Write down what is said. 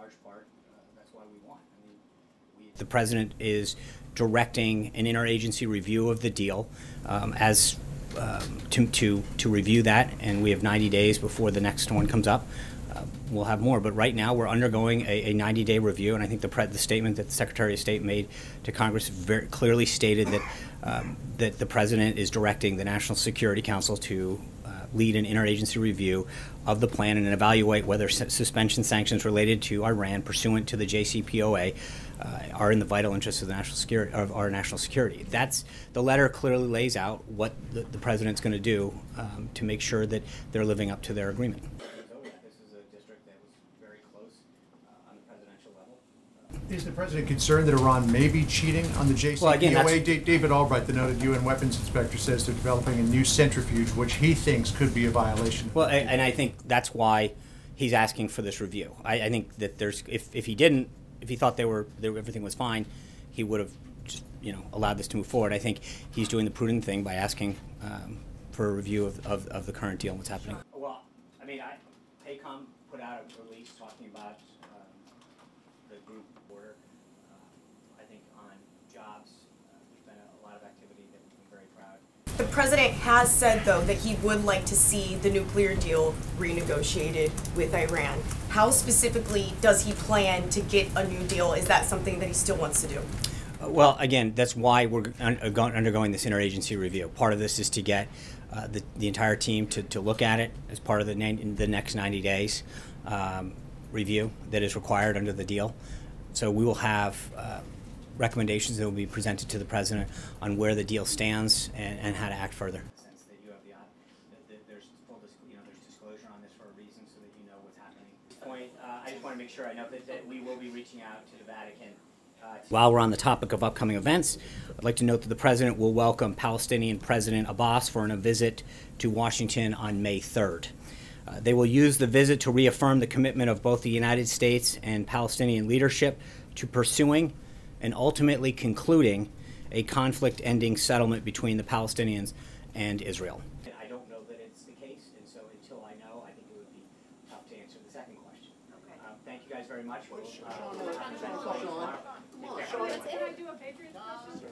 large part, that's why we won. I mean, the president is directing an interagency review of the deal to review that, and we have 90 days before the next one comes up. We'll have more, but right now we're undergoing a 90-day review, and I think the statement that the Secretary of State made to Congress very clearly stated that that the president is directing the National Security Council to lead an interagency review of the plan and evaluate whether suspension sanctions related to Iran, pursuant to the JCPOA, are in the vital interests of the national security, of our national security. That's the letter clearly lays out what the president's going to do to make sure that they're living up to their agreement. Is the president concerned that Iran may be cheating on the JCPOA? Well, again, David Albright, the noted UN weapons inspector, says they're developing a new centrifuge, which he thinks could be a violation. Well, and I think that's why he's asking for this review. I think that there's, if he thought everything was fine, he would have just, allowed this to move forward. I think he's doing the prudent thing by asking for a review of the current deal and what's happening. Well, I mean, PACOM put out a release talking about the group order. I think on jobs, there's been a lot of activity that we've been very proud. The president has said, though, that he would like to see the nuclear deal renegotiated with Iran. How specifically does he plan to get a new deal? Is that something that he still wants to do? Well, again, that's why we're undergoing this interagency review. Part of this is to get the entire team to look at it as part of the next 90 days review that is required under the deal. So we will have recommendations that will be presented to the president on where the deal stands and how to act further. There's disclosure on this for a reason, so that you know what's happening. At this point, I just want to make sure I know that we will be reaching out to the Vatican. While we're on the topic of upcoming events, I'd like to note that the president will welcome Palestinian President Abbas for a visit to Washington on May 3rd. They will use the visit to reaffirm the commitment of both the United States and Palestinian leadership to pursuing and ultimately concluding a conflict-ending settlement between the Palestinians and Israel. I don't know that it's the case, and so until I know, I think it would be tough to answer the second question. Okay. Thank you guys very much. Can I do a Patriots question?